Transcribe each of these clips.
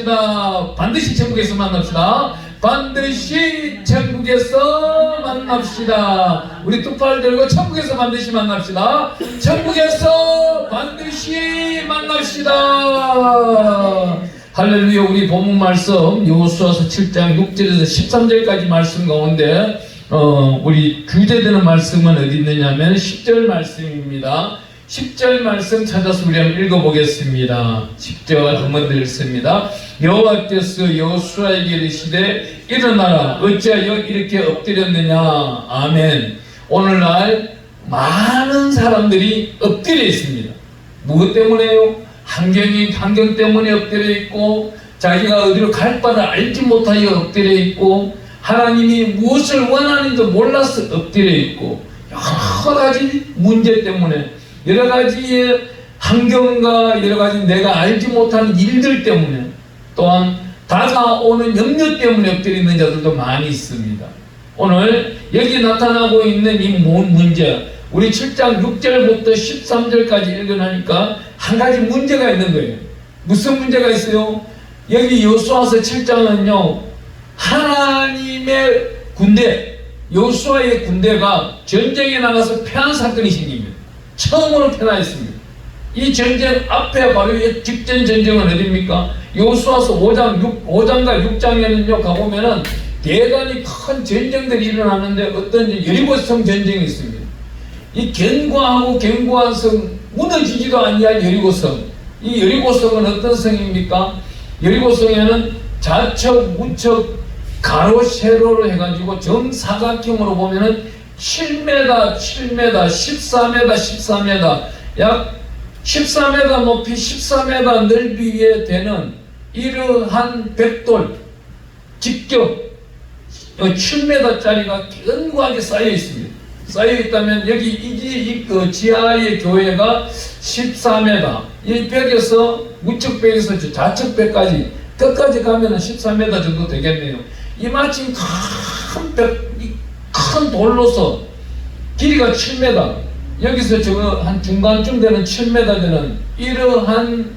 만납시다. 반드시 천국에서 만납시다. 반드시 천국에서 만납시다. 우리 두 팔 들고 천국에서 반드시 만납시다. 천국에서 반드시 만납시다. 할렐루야. 우리 본문 말씀 여호수아서 7장 6절에서 13절까지 말씀 가운데 우리 규제되는 말씀은 어디 있느냐면 10절 말씀입니다. 10절 말씀 찾아서 우리 한번 읽어보겠습니다. 10절 한번 읽습니다. 여호와께서 여호수아에게 이르시되 일어나라. 어찌하여 이렇게 엎드렸느냐. 아멘. 오늘날 많은 사람들이 엎드려 있습니다. 무엇 때문에요? 환경 때문에 엎드려 있고, 자기가 어디로 갈 바를 알지 못하여 엎드려 있고, 하나님이 무엇을 원하는지도 몰라서 엎드려 있고, 여러 가지 문제 때문에, 여러 가지의 환경과 여러 가지 내가 알지 못하는 일들 때문에, 또한 다가오는 염려 때문에 엎드려 있는 자들도 많이 있습니다. 오늘 여기 나타나고 있는 이 문제, 우리 7장 6절부터 13절까지 읽으니까 한 가지 문제가 있는 거예요. 무슨 문제가 있어요? 여기 여호수아서 7장은요, 하나님의 군대, 여호수아의 군대가 전쟁에 나가서 패한 사건이 생깁니다. 처음으로 패하였습니다. 이 전쟁 앞에 바로 직전 전쟁은 어디입니까? 여호수아서 5장과 6장에는요 가보면은 대단히 큰 전쟁들이 일어나는데, 어떤 여리고성 전쟁이 있습니다. 이 견고한 성, 무너지지도 아니할 여리고성. 이 여리고성은 어떤 성입니까? 여리고성에는 좌측, 우측, 가로, 세로로 해가지고 정사각형으로 보면은 7m, 14m, 약 14m 높이 14m 넓이에 되는 이러한 벽돌, 직접 7m짜리가 견고하게 쌓여 있습니다. 쌓여 있다면 여기 이 지하의 교회가 14m, 이 벽에서 우측 벽에서 좌측 벽까지 끝까지 가면은 14m 정도 되겠네요. 이마침 큰 벽, 큰 돌로서 길이가 7m, 여기서 저거 한 중간쯤 되는 7m 되는 이러한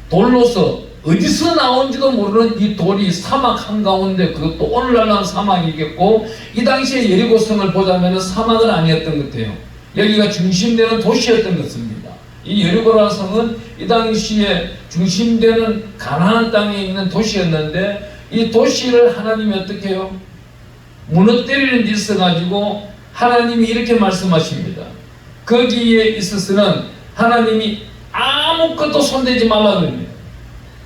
돌로서 어디서 나온지도 모르는 이 돌이 사막 한가운데, 그것도 오늘날은 사막이겠고, 이 당시에 여리고성을 보자면 사막은 아니었던 것 같아요. 여기가 중심되는 도시였던 것입니다. 이 여리고라는 성은 이 당시에 중심되는 가나안 땅에 있는 도시였는데, 이 도시를 하나님이 어떻게 해요? 무너뜨리는 데 있어가지고 하나님이 이렇게 말씀하십니다. 거기에 있어서는 하나님이 아무것도 손대지 말라 그럽니다.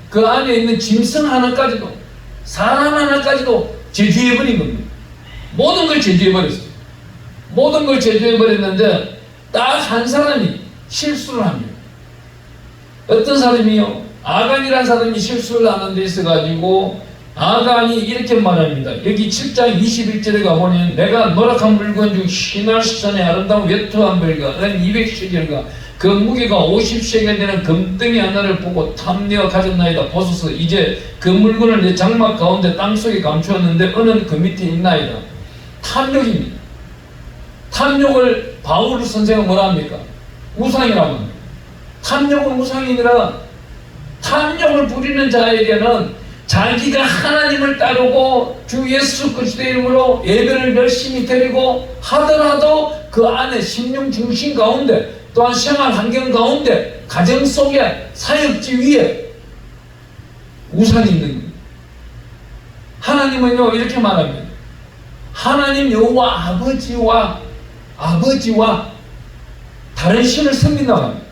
그 안에 있는 짐승 하나까지도, 사람 하나까지도 제주해버린 겁니다. 모든 걸 제주해버렸어요. 모든 걸 제주해버렸는데 딱 한 사람이 실수를 합니다. 어떤 사람이요? 아간이라는 사람이 실수를 하는 데 있어가지고 아간이 이렇게 말합니다. 여기 7장 21절에 가보면 내가 노력한 물건 중 시날산의 아름다운 외투한 별과 은 200시겔과 그 무게가 50세겔 되는 금덩이 하나를 보고 탐내어 가졌나이다. 보소서, 이제 그 물건을 내 장막 가운데 땅속에 감추었는데 어느 그 밑에 있나이다. 탐욕입니다. 탐욕을 바울 선생은 뭐라 합니까? 우상이라고 합니다. 탐욕은 우상이 아니라, 탐욕을 부리는 자에게는 자기가 하나님을 따르고 주 예수 그리스도의 이름으로 예배를 열심히 드리고 하더라도 그 안에 심령 중심 가운데, 또한 생활 환경 가운데, 가정 속에, 사역지 위에 우상이 있는 겁니다. 하나님은요 이렇게 말합니다. 하나님 여호와 아버지와 다른 신을 섬긴다고 합니다.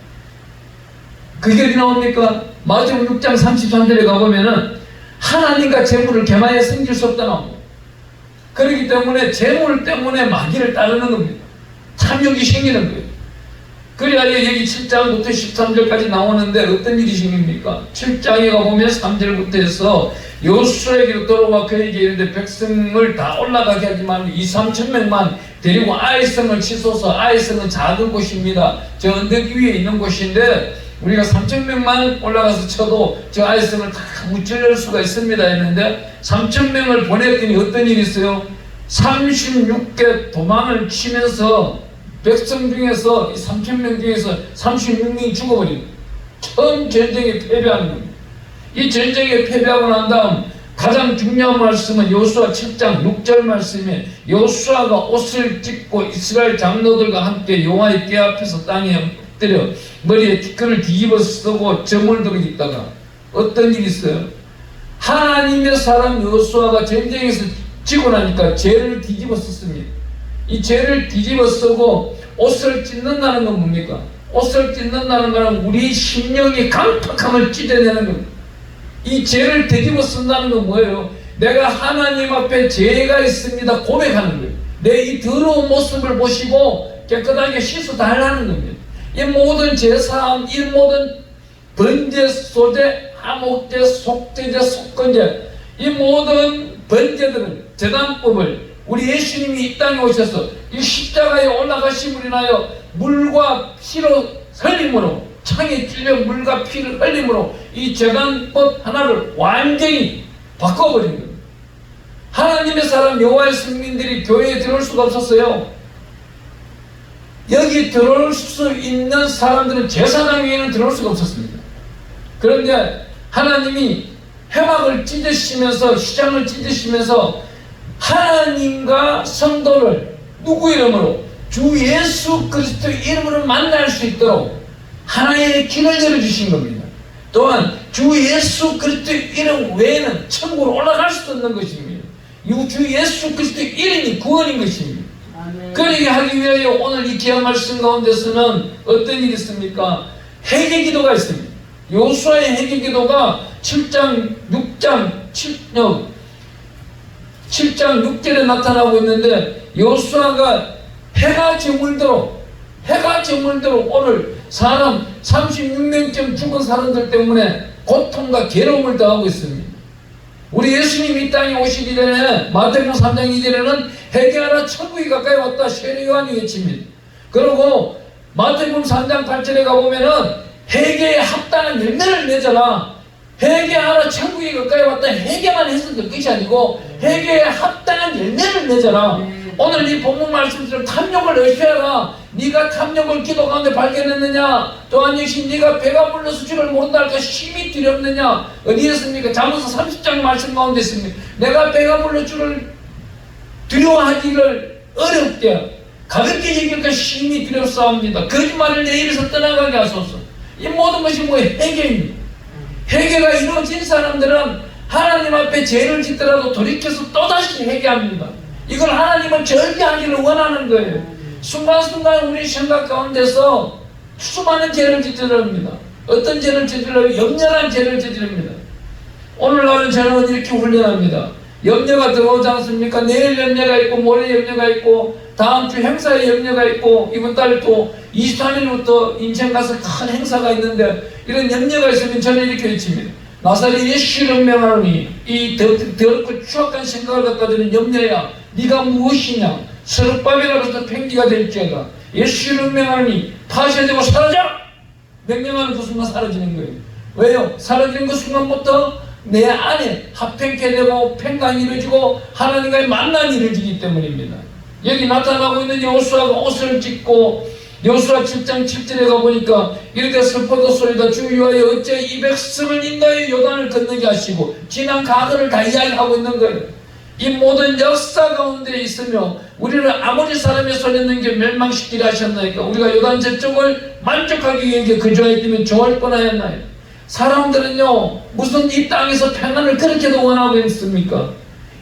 그게 어디 나옵니까? 마태복음 6장 33절에 가보면은 하나님과 재물을 겸하여 섬길 수 없다 나옵니다. 그렇기 때문에 재물 때문에 마귀를 따르는 겁니다. 탐욕이 생기는 거예요. 그래야 여기 7장부터 13절까지 나오는데 어떤 일이 생깁니까? 7장에 가보면 3절부터 해서 여호수아에게로 돌아와 그에게 이르되 백성을 다 올라가게 하지만 2,3,000명만 데리고 아이성을 치소서. 아이성은 작은 곳입니다. 저 언덕 위에 있는 곳인데 우리가 3,000명만 올라가서 쳐도 저 아이성을 다 무찌를 수가 있습니다 했는데 3,000명을 보냈더니 어떤 일이 있어요? 36개 도망을 치면서 백성 중에서 3,000명 중에서 36명이 죽어버립니다. 처음 전쟁에 패배하는 겁니다. 이 전쟁에 패배하고 난 다음 가장 중요한 말씀은 여호수아 7장 6절 말씀에 여호수아가 옷을 찢고 이스라엘 장로들과 함께 여호와의 궤 앞에서 땅에 엎드려 머리에 티끌을 뒤집어 쓰고 점을 들고 있다가 어떤 일이 있어요? 하나님의 사람 여호수아가 전쟁에서 지고 나니까 죄를 뒤집어 썼습니다. 이 죄를 뒤집어 쓰고 옷을 찢는다는 건 뭡니까? 옷을 찢는다는 것은 우리 심령의 강팍함을 찢어내는 겁니다. 이 죄를 뒤집어 쓴다는 건 뭐예요? 내가 하나님 앞에 죄가 있습니다 고백하는 거예요. 내 이 더러운 모습을 보시고 깨끗하게 씻어달라는 겁니다. 이 모든 죄사함, 이 모든 번제, 소제, 화목제, 속죄제, 속건제, 이 모든 번제들을, 제단법을 우리 예수님이 이 땅에 오셔서 이 십자가에 올라가심으로 인하여 물과 피로 흘림으로, 창에 찔려 물과 피를 흘림으로 이 제단법 하나를 완전히 바꿔버린 겁니다. 하나님의 사람 여호와의 승민들이 교회에 들어올 수가 없었어요. 여기 들어올 수 있는 사람들은 제사장 외에는 들어올 수가 없었습니다. 그런데 하나님이 회막을 찢으시면서, 시장을 찢으시면서 하나님과 성도를 누구 이름으로? 주 예수 그리스도 이름으로 만날 수 있도록 하나의 길을 열어주신 겁니다. 또한 주 예수 그리스도 이름 외에는 천국으로 올라갈 수 없는 것입니다. 주 예수 그리스도 이름이 구원인 것입니다. 그러게 하기 위하여 오늘 이 귀한 말씀 가운데서는 어떤 일이 있습니까? 회개 기도가 있습니다. 여호수아의 회개 기도가 7장 6절에 나타나고 있는데, 여호수아가 해가 저물도록 오늘 사람 36명쯤 죽은 사람들 때문에 고통과 괴로움을 당하고 있습니다. 우리 예수님이 이 땅에 오시기 전에 마태복음 3장 2절에는 회개하라 천국이 가까이 왔다 세례 요한이 외칩니다. 그리고 마태복음 3장 8절에 가보면은 회개에 합당한 열매를 맺어라. 회개하라 천국이 가까이 왔다 회개만 해서 될 것이 아니고 회개에 합당한 열매를 맺어라. 오늘 이 본문 말씀처럼 탐욕을 의시하라. 네가 탐욕을 기도 가운데 발견했느냐? 또한 역시 네가 배가 불러서 주를 모른다 할까 심히 두렵느냐? 어디에 있습니까? 잠언서 30장 말씀 가운데 있습니다. 내가 배가 불러 주를 두려워하기를 어렵게 가볍게 여길까 심히 두렵사옵니다. 거짓말을 내 입에서 떠나가게 하소서. 이 모든 것이 뭐예요? 회개입니다. 회개가 이루어진 사람들은 하나님 앞에 죄를 짓더라도 돌이켜서 또다시 회개합니다. 이걸 하나님은 절개하기를 원하는 거예요. 순간순간 우리 생각 가운데서 수많은 죄를 저지릅니다. 어떤 죄를 저질러요? 염려한 죄를 저지릅니다. 오늘날은 저는 이렇게 훈련합니다. 염려가 들어오지 않습니까? 내일 염려가 있고 모레 염려가 있고 다음 주 행사에 염려가 있고 이번 달 또 23일부터 인천 가서 큰 행사가 있는데 이런 염려가 있으면 저는 이렇게 외칩니다. 나사렛 예수를 명하노니 이 더럽고 추악한 생각을 갖다 드는 염려야 네가 무엇이냐? 서럽바벨로부터 팽기가 될지어다. 예수를 명하노니 파쇄되고 사라져! 명령하는 그 순간 사라지는 거예요. 왜요? 사라지는 그 순간부터 내 안에 합행케 되고 팽강이 이루어지고 하나님과의 만남이 이루어지기 때문입니다. 여기 나타나고 있는 여호수아가 옷을 찢고 여호수아 7장 7절에 가보니까 이렇게 슬퍼도 소리다. 주 여호와여 어째 이 백성을 인도하여 요단을 건너게 하시고 지난 과거를 다 이야기하고 있는 거예요. 이 모든 역사 가운데 있으며 우리를 아무리 사람의 손에 넘겨 멸망시키려 하셨나이까? 우리가 요단 저쪽을 만족하기 위해 거주하였다면 좋을 뻔하였나요? 사람들은요 무슨 이 땅에서 평안을 그렇게도 원하고 있습니까?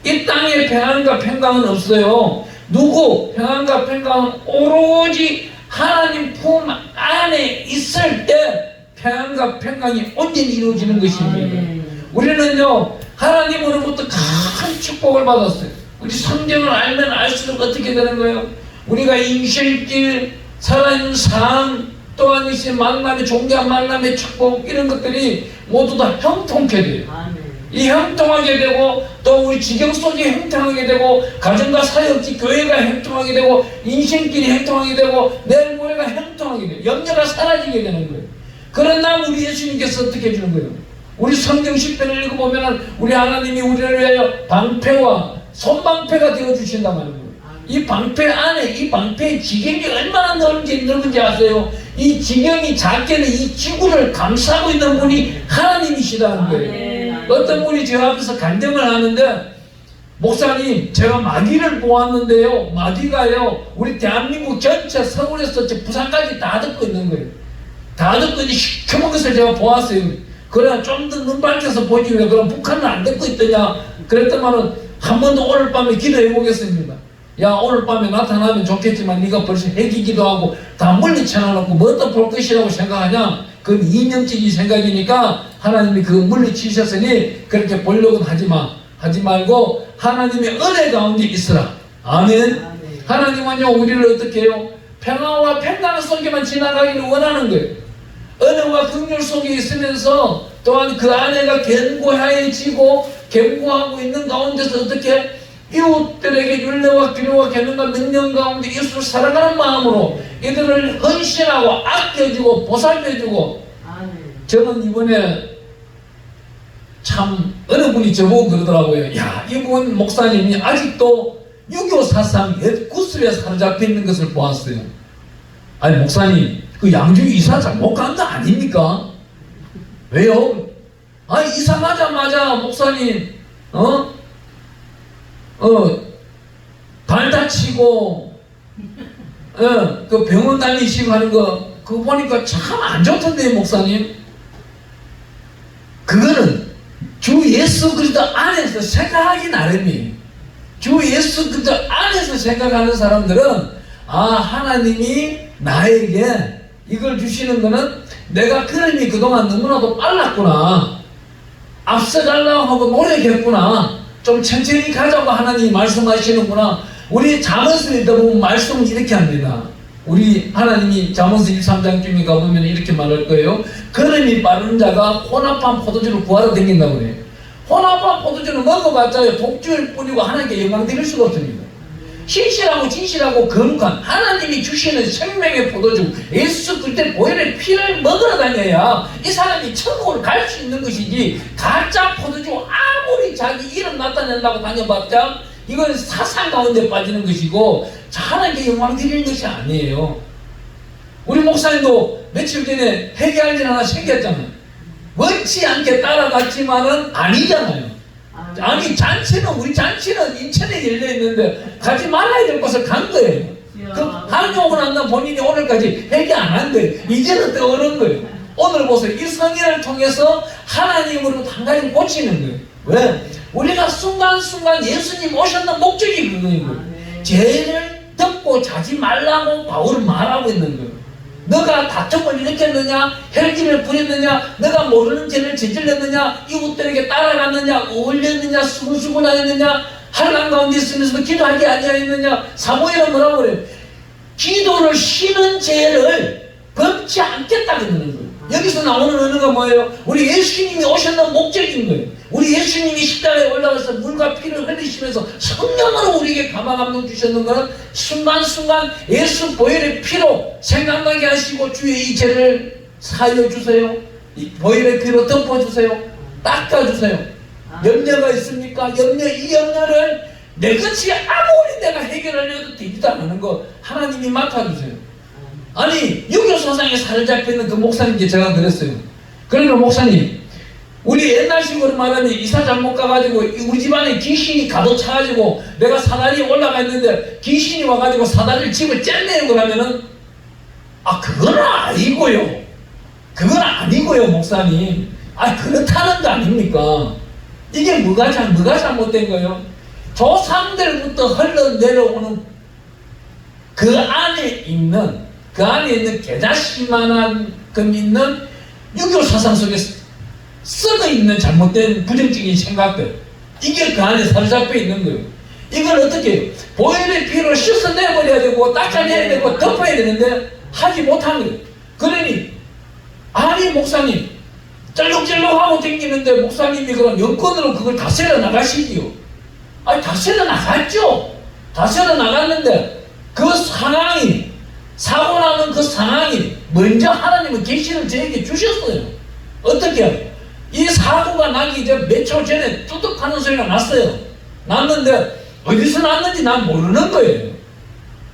이 땅에 평안과 평강은 없어요. 누구? 평안과 평강은 오로지 하나님 품 안에 있을 때 평안과 평강이 온전히 이루어지는 것입니다. 우리는요 하나님으로부터 큰 축복을 받았어요. 우리 성경을 알면 알수록 어떻게 되는 거예요? 우리가 인생길, 살아있는 삶, 또한 이제 만남의 존귀한 만남의 축복 이런 것들이 모두 다 형통케 돼요. 이 형통하게 되고 또 우리 지경 속이 형통하게 되고 가정과 사역지 교회가 형통하게 되고 인생길이 형통하게 되고 내 모래가 형통하게 돼요. 염려가 사라지게 되는 거예요. 그러나 우리 예수님께서 어떻게 해주는 거예요? 우리 성경 10편을 읽어보면 우리 하나님이 우리를 위하여 방패와 손방패가 되어주신단 말이에요. 이 방패 안에 이 방패의 지경이 얼마나 넓은지 아세요? 이 지경이 작게는 이 지구를 감싸고 있는 분이 하나님이시다는 거예요. 어떤 분이 저 앞에서 간증을 하는데, 목사님, 제가 마귀를 보았는데요, 마귀가요, 우리 대한민국 전체 서울에서 부산까지 다 듣고 있는 거예요. 다 듣고 있는 시커먼 것을 제가 보았어요. 그래, 좀 더 눈 밝혀서 보지, 왜 그럼 북한은 안 듣고 있더냐? 그랬더만은 한 번 더 오늘 밤에 기도해 보겠습니다. 야, 오늘 밤에 나타나면 좋겠지만 네가 벌써 핵이기도 하고 다 물리쳐놔놓고 뭐 또 볼 것이라고 생각하냐? 그건 이념적인 생각이니까 하나님이 그 물리치셨으니 그렇게 보려고는 하지 말고 하나님의 은혜 가운데 있으라. 아멘. 하나님은요, 우리를 어떻게 해요? 평화와 평강 속에만 지나가기를 원하는 거예요. 은혜와 긍휼 속에 있으면서 또한 그 안에가 견고해지고 견고하고 있는 가운데서 어떻게 이웃들에게 율례와 규례와 계명과 명령 가운데 예수를 사랑하는 마음으로 이들을 헌신하고 아껴주고 보살펴주고. 저는 이번에 참 어느 분이 저보고 그러더라고요. 야, 이분 목사님이 아직도 유교 사상 옛 구슬에 사로잡혀 있는 것을 보았어요. 아니, 목사님, 그 양주 이사 잘못 간 거 아닙니까? 왜요? 아니, 이사 가자마자 목사님 발 다치고 그 병원 다니시고 하는 거 그거 보니까 참 안 좋던데, 목사님. 그거는 주 예수 그리스도 안에서 생각하기 나름이에요. 주 예수 그리스도 안에서 생각하는 사람들은 하나님이 나에게 이걸 주시는 거는 내가 걸음이 그동안 너무나도 빨랐구나, 앞서가려고 하고 노력했구나, 좀 천천히 가자고 하나님이 말씀하시는구나. 우리 잠언서 읽다 보면 말씀을 이렇게 합니다. 우리 하나님이 잠언서 13장쯤에 가보면 이렇게 말할 거예요. 걸음이 빠른 자가 혼합한 포도주를 구하러 다닌다고 그래요. 혼합한 포도주를 먹어봤자 독주일 뿐이고 하나님께 영광 드릴 수가 없습니다. 신실하고 진실하고 거룩한 하나님이 주시는 생명의 포도주 예수 그리스도의 보혈의 피를 먹으러 다녀야 이 사람이 천국을 갈 수 있는 것이지, 가짜 포도주 아무리 자기 이름 나타낸다고 다녀봤자 이건 사상 가운데 빠지는 것이고 하나님께 영광 드리는 것이 아니에요. 우리 목사님도 며칠 전에 회개할 일 하나 생겼잖아요. 원치 않게 따라갔지만은 아니잖아요. 아니, 우리 잔치는 인천에 열려있는데 가지 말아야 될 곳을 간 거예요. 그 한용을 한다 본인이 오늘까지 회개 안 한 거예요. 이제는 떠오른 거예요. 오늘 보세요. 이 성인을 통해서 하나님으로 한 가지 고치는 거예요. 왜? 우리가 순간순간 예수님 오셨는 목적이 그거예요. 죄를 덮고 자지 말라고 바울은 말하고 있는 거예요. 너가 다툼을 일으켰느냐, 혈기를 부렸느냐, 너가 모르는 죄를 저질렀느냐, 이웃들에게 따라갔느냐, 어울렸느냐, 수군수군하였느냐, 한란 가운데 있으면서도 기도하지 아니하였느냐. 사무엘은 뭐라고 그래요? 기도를 쉬는 죄를 범치 않겠다 그러는 거예요. 여기서 나오는 언어가 뭐예요? 우리 예수님이 오셨는 목적인 거예요. 우리 예수님이 십자가에 올라가서 물과 피를 흘리시면서 성령으로 우리에게 가마감동 주셨는 것은 순간순간 예수 보혈의 피로 생각나게 하시고 주의 이 죄를 사하여 주세요. 이 보혈의 피로 덮어주세요. 닦아주세요. 염려가 있습니까? 이 염려를 내 것이 아무리 내가 해결하려도 되지도 않는 거 하나님이 맡아주세요. 아니, 유교 사상에 사로잡혀있는 그 목사님께 제가 그랬어요. 그러니까 목사님, 우리 옛날식으로 말하면 이사 잘못 가가지고 우리 집안에 귀신이 가득 차가지고 내가 사다리에 올라가 있는데 귀신이 와가지고 사다리를 집을 째내는 거라면은 그건 아니고요. 그건 아니고요, 목사님. 그렇다는 거 아닙니까? 이게 뭐가 잘못된 거예요? 조상들부터 흘러내려오는 그 안에 있는 개자씨만한 있는 유교 사상 속에 썩어 있는 잘못된 부정적인 생각들, 이게 그 안에 사로잡혀 있는 거예요. 이걸 어떻게 해요? 보혈의 피로 씻어내버려야 되고 닦아내야 되고 덮어야 되는데 하지 못한 거예요. 그러니 목사님 쩔룩쩔룩하고 댕기는데 목사님이 그럼 여권으로 그걸 다스려 나가시지요. 다스려 나갔죠. 다스려 나갔는데 그 상황이, 사고 나는 그 상황이 먼저 하나님은 계시를 저에게 주셨어요. 어떻게 해요? 이 사고가 나기 몇 초 전에 뚜둑하는 소리가 났어요. 났는데 어디서 났는지 난 모르는 거예요.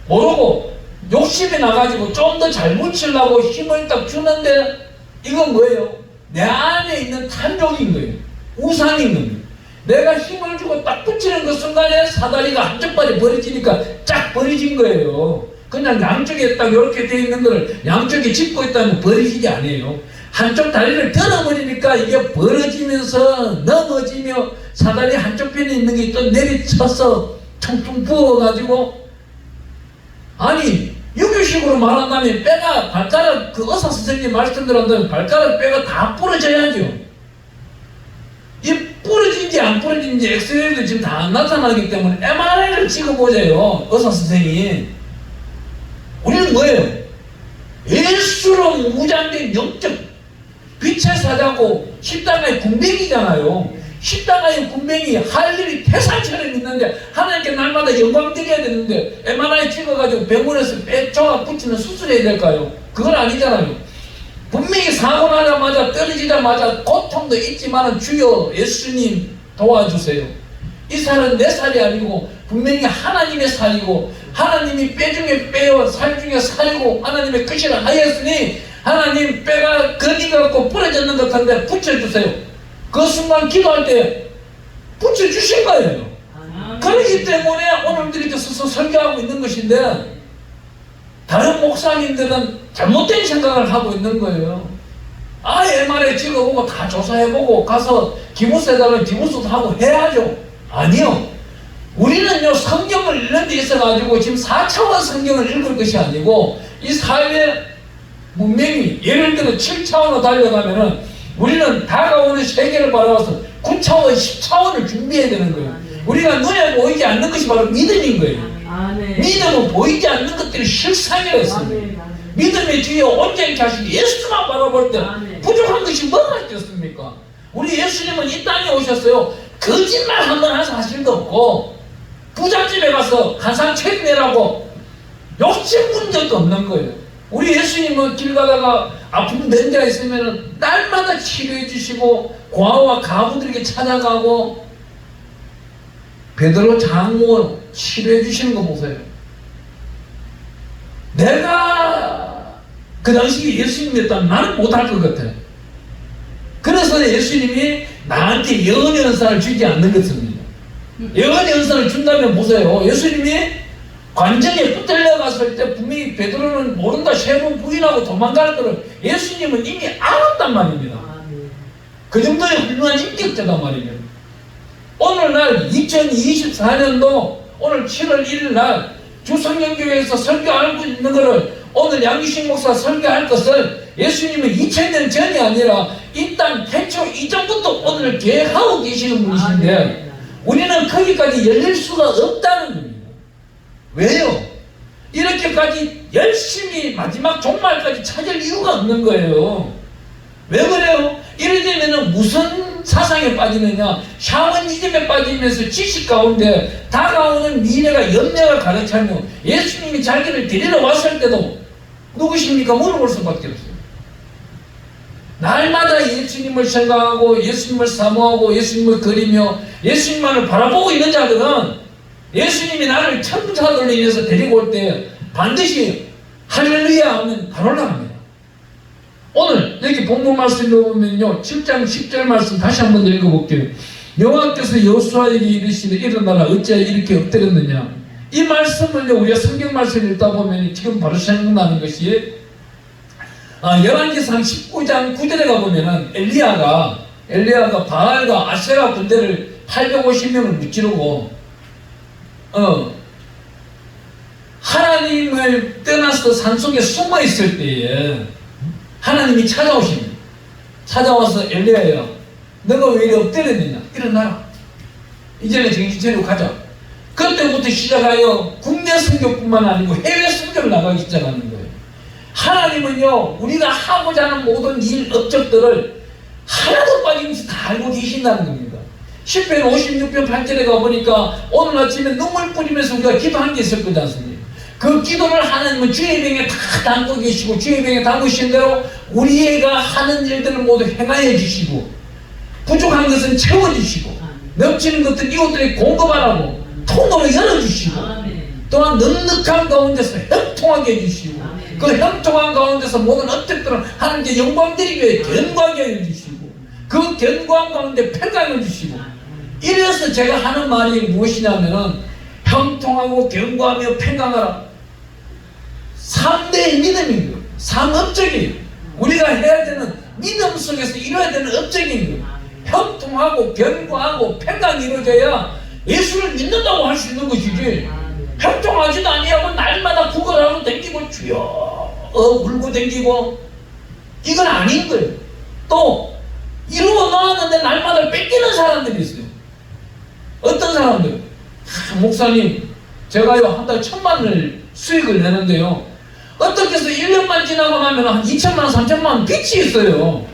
모르고 욕심이 나가지고 좀 더 잘 묻히려고 힘을 딱 주는데 이건 뭐예요? 내 안에 있는 탐욕인 거예요. 우상인 겁니다. 내가 힘을 주고 딱 붙이는 그 순간에 사다리가 한쪽 발이 벌어지니까 쫙 벌어진 거예요. 그냥 양쪽에 딱 이렇게 되어 있는 거를 양쪽에 짚고 있다면 벌어지지 않아요. 한쪽 다리를 들어버리니까 이게 벌어지면서 넘어지며 사다리 한쪽 편에 있는 게 또 내리쳐서 퉁퉁 부어가지고, 아니 유교식으로 말한다면 뼈가 발가락, 그 의사 선생님 말씀대로 한다면 발가락 뼈가 다 부러져야죠. 이 부러진지 안 부러진지 엑스레이도 지금 다 나타나기 때문에 MRI를 찍어보세요. 의사 선생님. 우리는 뭐예요? 예수로 무장된 영적 빛의 사자고 십자가의 군뱅이잖아요. 십자가의 군뱅이 할 일이 태산처럼 있는데 하나님께 날마다 영광 드려야 되는데 MRI 찍어가지고 병원에서 뼈 조각 붙이는 수술해야 될까요? 그건 아니잖아요. 분명히 사고 나자마자 떨어지자마자 고통도 있지만 주여 예수님 도와주세요. 이 살은 내 살이 아니고 분명히 하나님의 살이고 하나님이 뼈 중에 뼈요 살 중에 살이고 하나님의 끝이라 하였으니 하나님 뼈가 건이갖고 부러졌는 것 같은데 붙여주세요. 그 순간 기도할 때 붙여주신 거예요. 그렇기 때문에 오늘 이렇게 서서 설교하고 있는 것인데 다른 목사님들은 잘못된 생각을 하고 있는 거예요. MRI 찍어보고 다 조사해보고 가서 기부세달라면 기부서도 하고 해야죠. 아니요. 우리는요 성경을 읽는 데 있어가지고 지금 4차원 성경을 읽을 것이 아니고 이 사회 문명이 예를 들어 7차원으로 달려가면은 우리는 다가오는 세계를 바라봐서 9차원, 10차원을 준비해야 되는 거예요. 우리가 눈에 보이지 않는 것이 바로 믿음인 거예요. 믿음은 보이지 않는 것들이 실상이었습니다. 믿음의 뒤에 온전히 하시기 예수만 바라볼 때 부족한 것이 뭐가 있겠습니까? 우리 예수님은 이 땅에 오셨어요. 거짓말 한 번 하실 거 없고 부잣집에 가서 한상 책 내라고 욕심 본 적도 없는 거예요. 우리 예수님은 길 가다가 아픈 병자가 있으면 날마다 치료해 주시고 고아와 가부들에게 찾아가고 베드로 장모 치료해 주시는 거 보세요. 내가 그 당시 예수님이었다면 나는 못할 것 같아요. 그래서 예수님이 나한테 영원의 은사를 주지 않는 것입니다. 영원의 은사를 준다면 보세요. 예수님이 관정에 붙들려 갔을 때 분명히 베드로는 모른다 세 번 부인하고 도망갈 거를 예수님은 이미 알았단 말입니다. 그 정도의 훌륭한 인격자단 말입니다. 오늘날 2024년도 오늘 7월 1일 날 주성경교회에서 설교하고 있는 것을 오늘 양규식 목사 설교할 것을 예수님은 2000년 전이 아니라 이 땅 태초 이전부터 오늘 계획하고 계시는 분이신데 우리는 거기까지 열릴 수가 없다는 겁니다. 왜요? 이렇게까지 열심히 마지막 종말까지 찾을 이유가 없는 거예요. 왜 그래요? 이럴 때는 무슨 사상에 빠지느냐? 샤머니즘에 빠지면서 지식 가운데 다가오는 미래가 염려가 가득 차며 예수님이 자기를 데리러 왔을 때도 누구십니까? 물어볼 수밖에 없어요. 날마다 예수님을 생각하고 예수님을 사모하고 예수님을 그리며 예수님만을 바라보고 있는 자들은 예수님이 나를 천사들로 인해서 데리고 올 때 반드시 할렐루야 하면 바로 올라갑니다. 오늘 여기 본문 말씀 보면요 7장 10절 말씀 다시 한번 읽어볼게요. 여호와께서 여호수아에게 이르시되 일어나라 어찌하여 이렇게 엎드렸느냐. 이 말씀을요 우리가 성경 말씀을 읽다 보면 지금 바로 생각나는 것이 열왕기상 19장 9절에 가보면은 엘리야가 바알과 아세라 군대를 850명을 무찌르고 하나님을 떠나서 산속에 숨어 있을 때에 하나님이 찾아오십니다. 찾아와서 엘리야야 너가 왜 이리 엎드렸느냐 일어나라 이제는 정신 차리고 가자. 그때부터 시작하여 국내 선교뿐만 아니고 해외 선교를 나가기 시작하는 거예요. 하나님은요 우리가 하고자 하는 모든 일 업적들을 하나도 빠짐없이 다 알고 계신다는 겁니다. 10편 56편 8절에 가보니까 오늘 아침에 눈물 뿌리면서 우리가 기도한 게 있을 거지 않습니까? 그 기도를 하나님은 주의 병에 다 담고 계시고 주의 병에 담으신 대로 우리가 하는 일들을 모두 행하여 주시고 부족한 것은 채워주시고 넘치는 것들 이웃들에게 공급하라고 통로를 열어주시고 또한 넉넉한 가운데서 형통하게 해주시고 그 형통한 가운데서 모든 업적들은 하나님께 영광 드리기 위해 견고하게 해주시고 그 견고한 가운데 평강을 주시고, 이래서 제가 하는 말이 무엇이냐면은 형통하고 견고하며 평강하라. 3대의 믿음인 거예요. 3업적이에요. 우리가 해야 되는 믿음 속에서 이루어야 되는 업적인 거예요. 형통하고 견고하고 평강이 이루어져야 예수를 믿는다고 할 수 있는 것이지, 형통하지도 아니하고 날마다 구걸하고 댕기고 주여 울고 댕기고, 이건 아닌 거예요. 또 이루어 나왔는데 날마다 뺏기는 사람들이 있어요. 어떤 사람들? 목사님, 제가요 한 달 1,000만을 수익을 내는데요, 어떻게 해서 1년만 지나고 나면 한 2천만 원, 3천만 원 빚이 있어요.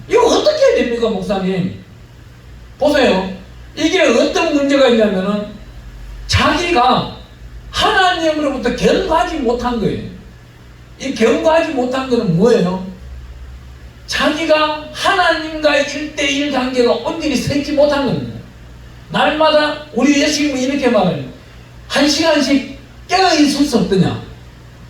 이거 어떻게 해야 됩니까, 목사님? 보세요. 이게 어떤 문제가 있냐면은 자기가 하나님으로부터 견고하지 못한 거예요. 이 견고하지 못한 거는 뭐예요? 자기가 하나님과의 1대1 관계가 온전히 서있지 못한 겁니다. 날마다 우리 예수님은 이렇게 말해요. 1시간씩 깨어있을 수 없더냐.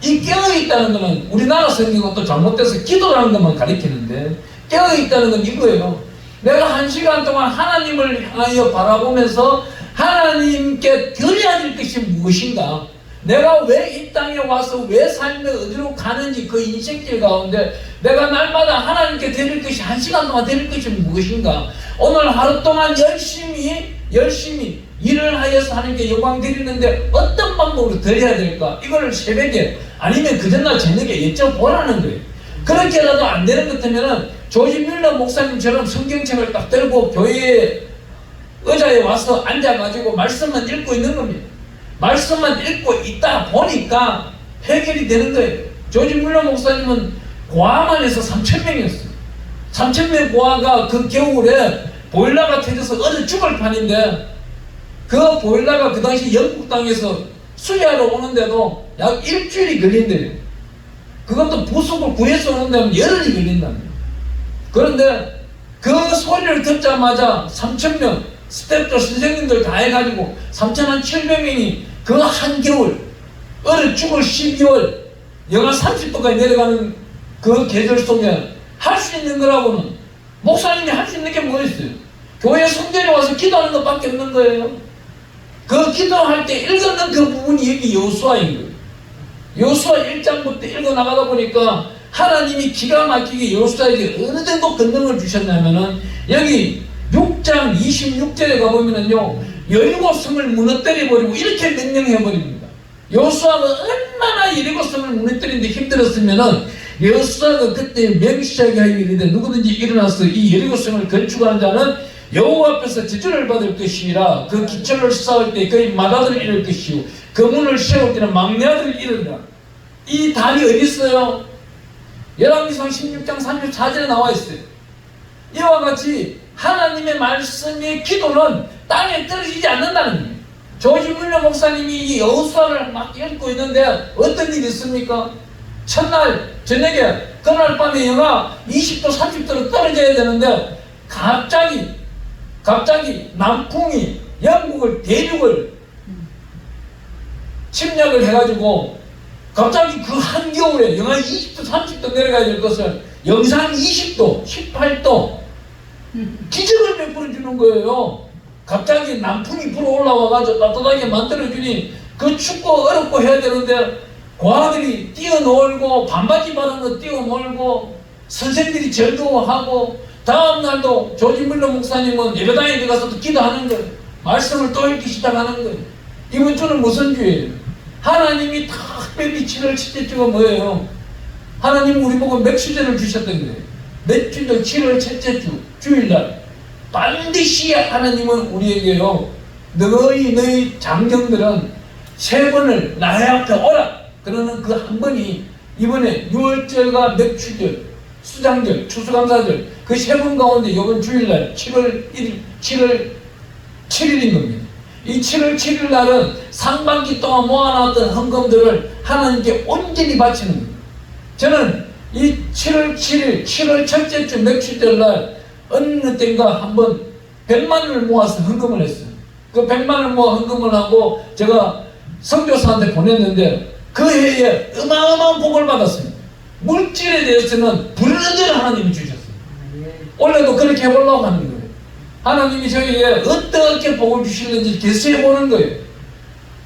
이 깨어있다는 것은 우리나라 성경은 또 잘못돼서 기도라는 것만 가리키는데, 깨어있다는 건 이거예요. 내가 1시간 동안 하나님을 향하여 바라보면서 하나님께 드려야 될 것이 무엇인가, 내가 왜 이 땅에 와서 왜 삶에 어디로 가는지, 그 인생길 가운데 내가 날마다 하나님께 드릴 것이 1시간 동안 드릴 것이 무엇인가, 오늘 하루 동안 열심히 일을 하여서 하나님께 영광 드리는데 어떤 방법으로 드려야 될까, 이걸 새벽에 아니면 그 전날 저녁에 여쭤보라는 거예요. 그렇게라도 안 되는 것 같으면은 조지 밀러 목사님처럼 성경책을 딱 들고 교회에 의자에 와서 앉아가지고 말씀만 읽고 있는 겁니다. 말씀만 읽고 있다 보니까 해결이 되는 거예요. 조지 밀러 목사님은 고아만 해서 3,000명이었어요. 3,000명 고아가 그 겨울에 보일러가 터져서 얼어 죽을 판인데, 그 보일러가 그 당시 영국 땅에서 수리하러 오는데도 약 일주일이 걸린대요. 그것도 부속을 구해서 오는데 열흘이 걸린답니다. 그런데 그 소리를 듣자마자 3,000명 스태프들 선생님들 다 해가지고 3,700명이 그 한겨울 얼어 죽을 12월 영하 30도까지 내려가는 그 계절 속에 할 수 있는 거라고는, 목사님이 할 수 있는 게 뭐 있어요? 교회 성전에 와서 기도하는 것밖에 없는 거예요. 그 기도할 때 읽었는 그 부분이 여기 여호수아인 거예요. 여호수아 1장부터 읽어 나가다 보니까 하나님이 기가 막히게 여호수아에게 어느 정도 권능을 주셨냐면은, 여기 6장 26절에 가보면은요, 여리고 성을 무너뜨려 버리고 이렇게 명령해 버립니다. 여호수아가 얼마나 여리고 성을 무너뜨리는데 힘들었으면은 여호수아가 그때 맹세하게 하여 이르되, 누구든지 일어나서 이 여리고 성을 건축하는 자는 여호와 앞에서 저주를 받을 것이라. 그 기초를 쌓을 때 그의 맏아들을 잃을 것이요 그 문을 세울 때는 막내 아들을 잃으리라. 이 답이 어디 있어요? 열왕기상 16장 34절에 나와 있어요. 이와 같이 하나님의 말씀의 기도는 땅에 떨어지지 않는다는 거예요. 조지 밀러 목사님이 이 여호수아를 막 읽고 있는데 어떤 일이 있습니까? 첫날 저녁에, 그날 밤에 영하 20도 30도로 떨어져야 되는데 갑자기 남풍이 영국을, 대륙을 침략을 해가지고 갑자기 그 한겨울에 영하 20도 30도 내려가야 될 것을 영상 20도 18도 기적을 베풀어 주는 거예요. 갑자기 남풍이 불어 올라와가지고 따뜻하게 만들어주니, 그 춥고 어렵고 해야 되는데 고아들이 뛰어놀고 반바지 바르는 뛰어놀고 선생들이 즐거워하고, 다음날도 조지 밀러 목사님은 예배당에 들어가서 또 기도하는 거예요. 말씀을 또 읽기 시작하는 거예요. 이번 주는 무슨 주예요? 하나님이 특별히 7월 첫째 주가 뭐예요? 하나님 우리 보고 맥주제를 주셨던 거예요. 맥주절 7월 첫째 주 주일날 반드시 하나님은 우리에게요, 너희 장정들은 3번을 나의 앞에 오라 그러는 그 한 번이 이번에 6월절과 맥주절, 수장절, 추수감사절 그 3번 가운데 이번 주일날 7월 7일인 겁니다. 이 7월 7일 날은 상반기 동안 모아놨던 헌금들을 하나님께 온전히 바치는 겁니다. 저는 이 7월 7일, 7월 첫째 주 맥주절 날 어느 때인가 한번 100만 원을 모아서 헌금을 했어요. 그 100만 원을 모아 헌금을 하고 제가 선교사한테 보냈는데 그 해에 어마어마한 복을 받았습니다. 물질에 대해서는 불을 하나님이 주셨어요. 원래도 그렇게 해보려고 하는 거예요. 하나님이 저에게 어떻게 복을 주실는지 계수해 보는 거예요.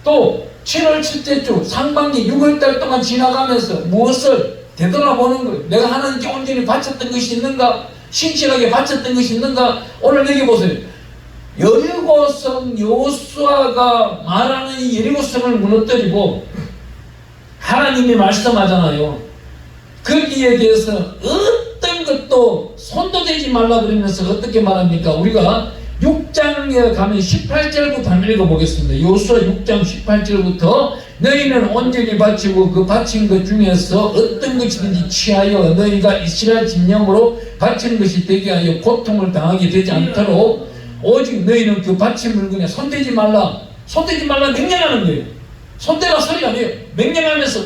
또 7월 첫째 주 상반기 6월달 동안 지나가면서 무엇을 되돌아보는 거예요. 내가 하나님께 온전히 바쳤던 것이 있는가? 신실하게 바쳤던 것이 있는가? 오늘 여기 보세요. 여리고성 여호수아가 말하는 이 여리고성을 무너뜨리고 하나님이 말씀하잖아요. 거기에 대해서 어떤 것도 손도 대지 말라 그러면서 어떻게 말합니까? 우리가 6장에 가면 18절부터 한번 읽어보겠습니다. 여호수아 6장 18절부터 너희는 온전히 바치고 그 바친 것 중에서 어떤 것이든지 취하여 너희가 이스라엘 진영으로 바치는 것이 되게 하여 고통을 당하게 되지 않도록 오직 너희는 그 바친 물건에 손대지 말라. 손대지 말라 명령하는 거예요. 손대라 소리가 아니에요. 명령하면서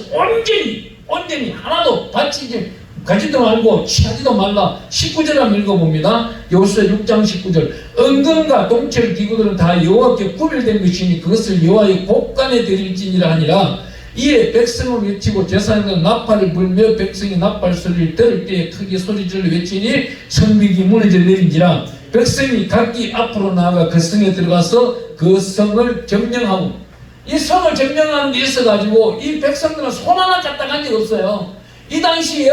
온전히 하나도 바치지 가지도 말고 취하지도 말라. 19절 한번 읽어봅니다. 여호수아 6장 19절 은금과 동철 기구들은 다 여호와께 구별된 것이니 그것을 여호와의 곳간에 드릴지니라 하니라. 이에 백성을 외치고 제사장은 나팔을 불며 백성이 나팔 소리를 들을 때에 크게 소리질러 외치니 성벽이 무너져 내린지라. 백성이 각기 앞으로 나아가 그 성에 들어가서 그 성을 점령하고, 이 성을 점령하는 데 있어가지고 이 백성들은 손 하나 까딱한 적 없어요. 이 당시에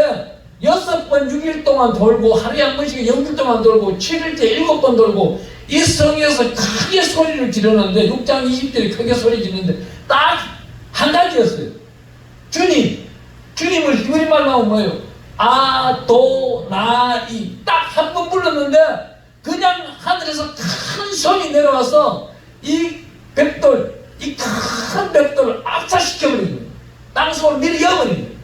6번 6일 동안 돌고 하루에 한 번씩 0일 동안 돌고 7일째 7번 돌고 이 성에서 크게 소리를 지르는데 6장 20절에 크게 소리 지르는데 딱 한 가지였어요. 주님을 히브리 말로 하면 뭐예요? 아도나이 딱 한 번 불렀는데 그냥 하늘에서 큰 손이 내려와서 이 벽돌, 이 큰 벽돌을 압사시켜버린 거예요. 땅속으로 밀어 이어버린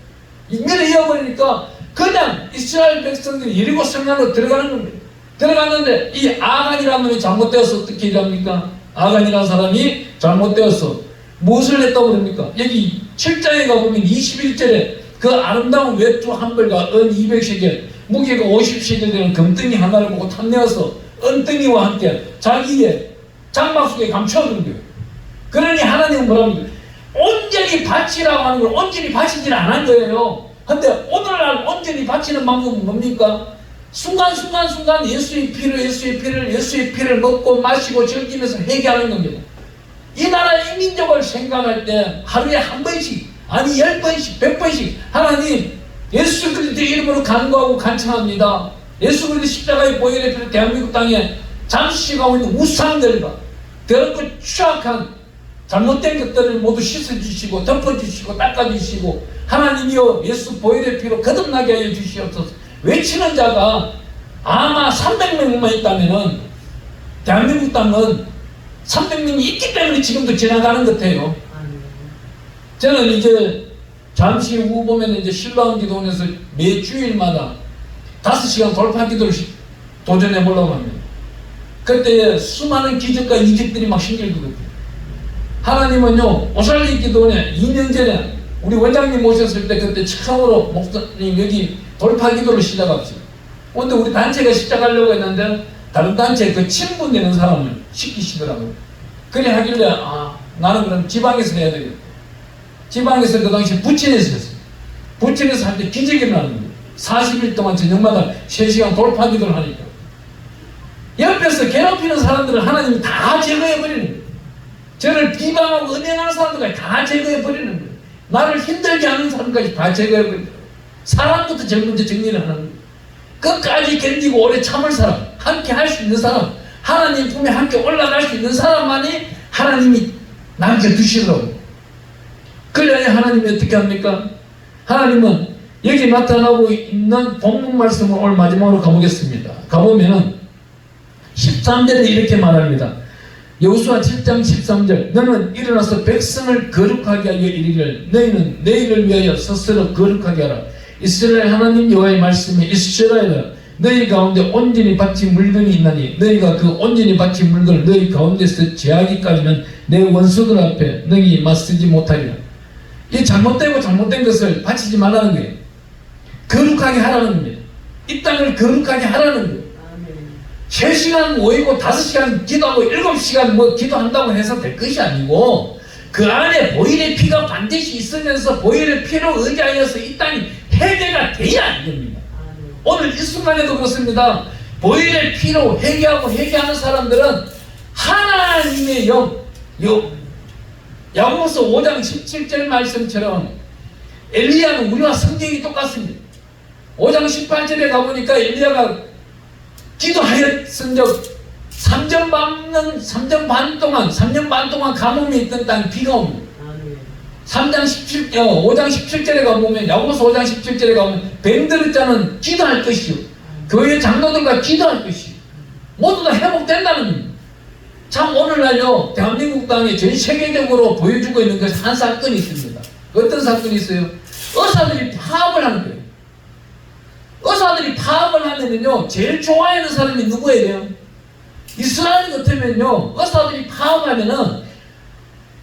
거예요. 밀어 이어버리니까 그냥 이스라엘 백성들이 여리고 성 안으로 들어가는 겁니다. 들어갔는데 이 아간이라는 놈이 잘못되어서 어떻게 일합니까? 아간이라는 사람이 잘못되어서 무엇을 했다고 그럽니까? 여기 7장에 가보면 21절에 그 아름다운 외투 한 벌과 은 200세겔 무게가 50세겔 되는 금덩이 하나를 보고 탐내어서 은덩이와 함께 자기의 장막 속에 감춰둔 거예요. 그러니 하나님은 뭐랍니까? 온전히 바치라고 하는 걸 온전히 바치지는 않은 거예요. 근데 오늘날 온전히 바치는 방법은 뭡니까? 순간순간 예수의 피를 먹고 마시고 즐기면서 회개하는 겁니다. 이 나라 이 민족을 생각할 때 하루에 한 번씩 아니 10번씩 100번씩 하나님 예수 그리스도의 이름으로 간구하고 간청합니다. 예수 그리스도 십자가의 보혈의 피를 대한민국 땅에 잠시가고 있는 우상들과 더럽고 추악한 잘못된 것들을 모두 씻어주시고 덮어주시고 닦아주시고 하나님이여 예수 보혈의 피로 거듭나게 하여 주시옵소서. 외치는 자가 아마 300명만 있다면은 대한민국 땅은 300명이 있기 때문에 지금도 지나가는 것 같아요. 저는 이제 잠시 후 보면 이제 신라원 기도원에서 매 주일마다 5시간 돌파 기도를 도전해 보려고 합니다. 그때 수많은 기적과 이적들이 막 생기거든요. 하나님은요, 오살리 기도원에 2년 전에 우리 원장님 모셨을 때 그때 처음으로 목사님 여기 돌파 기도를 시작했어요. 근데 우리 단체가 시작하려고 했는데 다른 단체 그 친분되는 사람을 시키시더라고요. 그래 하길래 나는 그럼 지방에서 해야 되겠다. 지방에서 그 당시 부천에서 했어요. 부천에서 할 때 기적이 일어나는 거예요. 40일 동안 저녁마다 3시간 돌파 기도를 하니까 옆에서 괴롭히는 사람들을 하나님이 다 제거해버리는 거예요. 저를 비방하고 은행하는 사람들까지 다 제거해버리는 거예요. 나를 힘들게 하는 사람까지 다 제거해버리는 거예요. 사람부터 제일 먼저 정리를 하는 거예요. 끝까지 견디고 오래 참을 사람, 함께 할 수 있는 사람, 하나님 품에 함께 올라갈 수 있는 사람만이 하나님이 남겨두시더라고요. 그래야 하나님이 어떻게 합니까? 하나님은 여기 나타나고 있는 본문 말씀을 오늘 마지막으로 가보겠습니다. 가보면은 13절에 이렇게 말합니다. 여호수아 7장 13절 너는 일어나서 백성을 거룩하게 하여 이르기를 너희는 내일을 위하여 스스로 거룩하게 하라. 이스라엘 하나님 여호와의 말씀이 이스라엘아 너희 가운데 온전히 바친 물건이 있나니 너희가 그 온전히 바친 물건을 너희 가운데서 제하기까지는 내 원수들 앞에 너희 맞서지 못하리라. 이 잘못된 것을 바치지 말라는 거예요. 거룩하게 하라는 겁니다. 이 땅을 거룩하게 하라는 거예요. 3시간 모이고 5시간 기도하고 7시간 기도한다고 해서 될 것이 아니고 그 안에 보혈의 피가 반드시 있으면서 보혈의 피로 의지하여서 이 땅이 회개가 돼야 안 됩니다. 오늘 이 순간에도 그렇습니다. 보혈의 피로 회개하고 회개하는 사람들은 하나님의 야고보서 5장 17절 말씀처럼 엘리야는 우리와 성격이 똑같습니다. 5장 18절에 가보니까 엘리야가 기도하였은즉 3년 반 동안 가뭄이 있던 땅에 비가 옵니다. 5장 17절에 가보면, 야고보서 5장 17절에 가보면, 뱀들의 자는 기도할 것이요, 교회 장로들과 기도할 것이요, 모두 다 회복된다는 겁니다. 참 오늘날요, 대한민국 땅에 전 세계적으로 보여주고 있는 것이 한 사건이 있습니다. 어떤 사건이 있어요? 의사들이 파업을 하는 거예요. 의사들이 파업을 하면은요, 제일 좋아하는 사람이 누구예요? 이스라엘 같으면요, 의사들이 파업하면은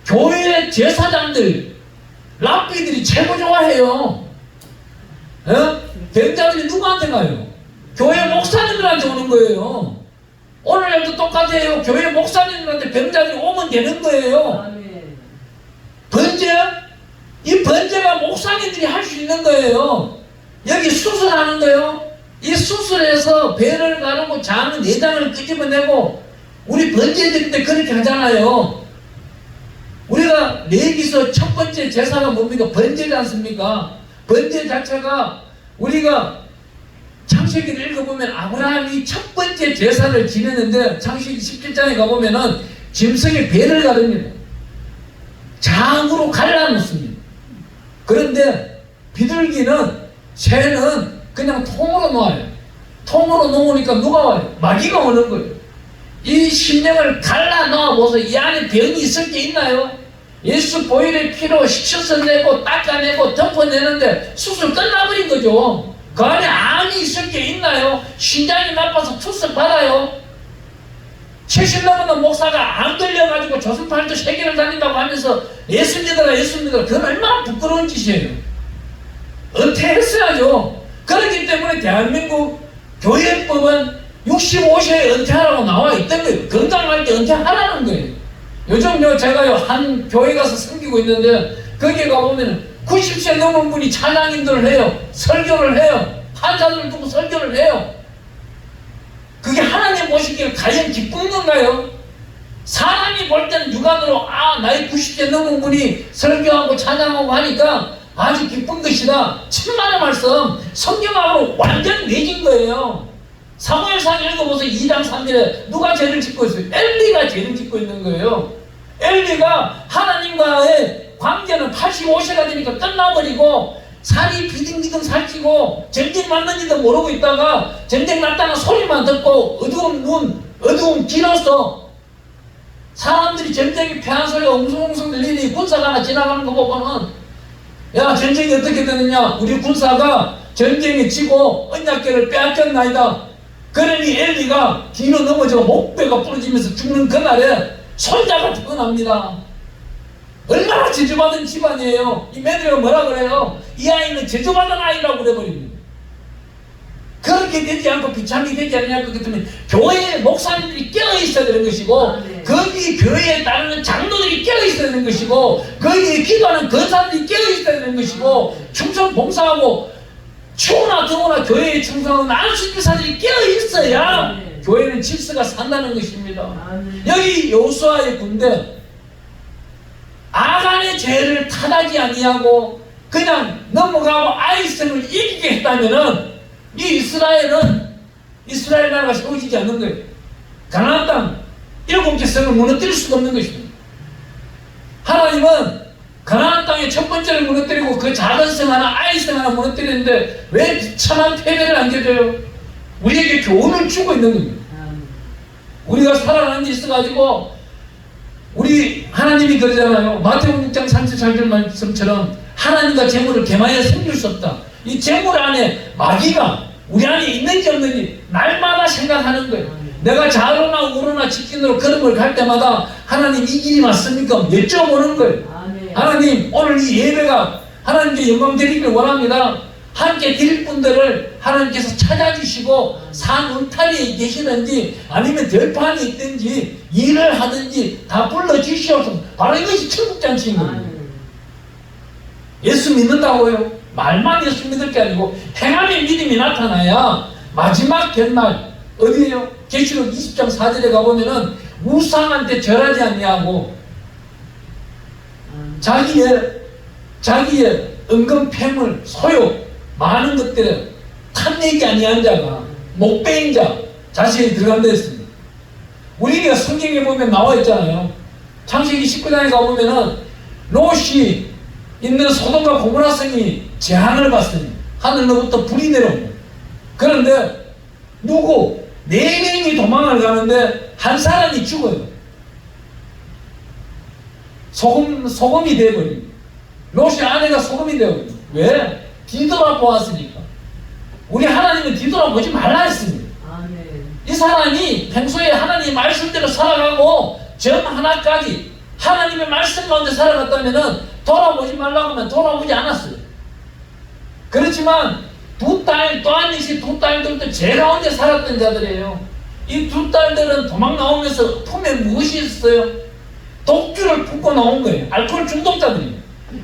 교회 제사장들, 랍비들이 최고 좋아해요. 병자들이 누구한테 가요? 교회 목사님들한테 오는 거예요. 오늘날도 똑같아요. 교회 목사님들한테 병자들이 오면 되는 거예요. 번제? 이 번제가 목사님들이 할 수 있는 거예요. 여기 수술하는 거요. 이 수술해서 배를 가르고 장, 내장을 끄집어내고 우리 번제드릴 때 그렇게 하잖아요. 우리가 레위기서 첫 번째 제사가 뭡니까? 번제지 않습니까? 번제 자체가 우리가 창세기를 읽어보면 아브라함이 첫 번째 제사를 지내는데 창세기 17장에 가보면은 짐승의 배를 가릅니다. 장으로 갈라놓습니다. 그런데 비둘기는, 새는 그냥 통으로 놓아요. 통으로 놓으니까 누가 와요? 마귀가 오는 거예요. 이 심령을 갈라 놓아보서 이 안에 병이 있을 게 있나요? 예수 보혈의 피로 씻어내고 닦아내고 덮어내는데 수술 끝나버린 거죠. 그 안에 암이 있을 게 있나요? 신장이 나빠서 투석 받아요. 70 넘은 목사가 암 걸려가지고 조선팔도 세계를 다닌다고 하면서 예수 믿어라 예수 믿어라. 그건 얼마나 부끄러운 짓이에요. 은퇴했어야죠. 그렇기 때문에 대한민국 교회법은 65세에 은퇴하라고 나와 있던 거예요. 건강할 때 은퇴하라는 거예요. 요즘 제가요 한 교회 가서 섬기고 있는데 거기에 가보면 90세 넘은 분이 찬양인들을 해요. 설교를 해요. 환자들을 두고 설교를 해요. 그게 하나님 보시기에 과연 기쁜 건가요? 사람이 볼 때는 육안으로 나이 90세 넘은 분이 설교하고 찬양하고 하니까 아주 기쁜 것이다. 천만의 말씀 성경하고 완전 매진 거예요. 사무엘상 읽어보세요. 2장 3절에 누가 죄를 짓고 있어요? 엘리가 죄를 짓고 있는 거예요. 엘리가 하나님과의 관계는 85세가 되니까 끝나버리고 살이 비등비등 살찌고 전쟁 맞는지도 모르고 있다가 전쟁 났다는 소리만 듣고 어두운 눈, 어두운 길어서 사람들이 전쟁이 패한 소리가 웅성웅성 들리니 군사가 하나 지나가는 거 보고는 야 전쟁이 어떻게 되느냐, 우리 군사가 전쟁에 지고 언약궤를 빼앗겼나이다. 그러니 엘리가 뒤로 넘어져 목배가 부러지면서 죽는 그날에 손자가 태어납니다. 얼마나 저주받은 집안이에요. 이 며느리가 뭐라 그래요? 이 아이는 저주받은 아이라고 그래버립니다. 그렇게 되지 않고 비참이 되지 않느냐. 그렇기 때문에 교회의 목사님들이 깨어있어야 되는 것이고 거기 교회에 따르는 장로들이 깨어있어야 되는 것이고 거기에 기도하는 권사들이 깨어있어야 되는 것이고 충성 봉사하고 추우나 더우나 교회에 충성하는 안수기사들이 깨어있어야 교회는 질서가 산다는 것입니다. 여기 여호수아의 군대 아간의 죄를 타다지 아니하고 그냥 넘어가고 아이성을 이기게 했다면은 이 이스라엘은 이스라엘 나라가 세워지지 않는 거예요. 가나안 땅 7개 성을 무너뜨릴 수도 없는 것입니다. 하나님은 가나안 땅의 첫 번째를 무너뜨리고 그 작은 성 하나, 아이성 하나 무너뜨리는데 왜 비참한 패배를 안겨줘요? 우리에게 교훈을 주고 있는 겁니다. 우리가 살아가는 데 있어가지고 우리 하나님이 그러잖아요. 마태복음 6장 34절 말씀처럼 하나님과 재물을 개마에 섬길 수 없다. 이 재물 안에 마귀가 우리 안에 있는지 없는지 날마다 생각하는 거예요. 내가 좌로나 우로나 직진으로 걸음을 갈 때마다 하나님 이 길이 맞습니까? 여쭤보는 거예요. 하나님 오늘 이 예배가 하나님께 영광 드리길 원합니다. 함께 드릴 분들을 하나님께서 찾아주시고 산 울타리에 계시는지 아니면 들판에 있든지 일을 하든지 다 불러주시옵소서. 바로 이것이 천국잔치인 겁니다. 예수 믿는다고요? 말만 예수 믿을 게 아니고 행함의 믿음이 나타나야 마지막 견날 어디에요? 계시록 20장 4절에 가보면은 우상한테 절하지 않냐고 자기의 은근 폐물, 소욕, 많은 것들을 탐내지 아니한 자가 목배인 자 자신이 들어간다 했습니다. 우리가 성경에 보면 나와 있잖아요. 창세기 19장에 가보면은 롯이 있는 소돔과 고모라 성이 재앙을 받습니다. 하늘로부터 불이 내려옵니다. 그런데 누구? 4명이 도망을 가는데 한 사람이 죽어요. 소금이 되어버립니다. 롯의 아내가 소금이 되어버립니다. 왜? 뒤돌아보았으니까. 우리 하나님은 뒤돌아보지 말라 했습니다. 이 사람이 평소에 하나님 말씀대로 살아가고 점 하나까지 하나님의 말씀 가운데 살아갔다면 돌아보지 말라고 하면 돌아보지 않았어요. 그렇지만 두 딸들도 제 가운데 살았던 자들이에요. 이 두 딸들은 도망 나오면서 품에 무엇이 있었어요? 독주를 품고 나온 거예요. 알코올 중독자들이에요.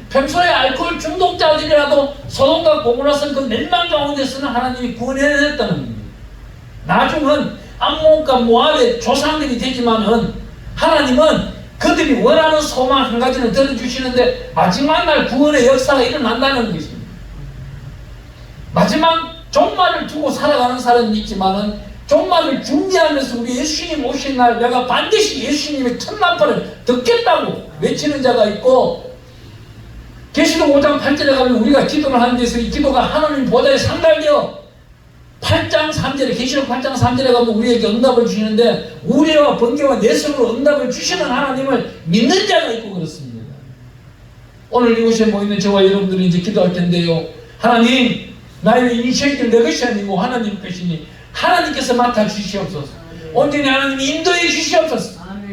평소에 알코올 중독자들이라도 소돔과 고모라성 그 멸망 가운데서는 하나님이 구원해냈다는 겁니다. 나중은 암몬과 모압의 조상들이 되지만은 하나님은 그들이 원하는 소망 한 가지는 들어주시는데 마지막 날 구원의 역사가 일어난다는 것입니다. 마지막 종말을 두고 살아가는 사람이 있지만은 종말을 준비하면서 우리 예수님 오신 날 내가 반드시 예수님의 첫 나팔을 듣겠다고 외치는 자가 있고, 계시록 5장 8절에 가면 우리가 기도를 하는 데서 이 기도가 하나님 보좌에 상달되어 8장 3절에 계시록 8장 3절에 가면 우리에게 응답을 주시는데 우리와 번개와 내성으로 응답을 주시는 하나님을 믿는 자가 있고 그렇습니다. 오늘 이곳에 모이는 저와 여러분들이 이제 기도할 텐데요. 하나님, 나의 인생길 내 것이 아니고 하나님 것이니 하나님께서 맡아 주시옵소서. 온전히 하나님 인도해 주시옵소서.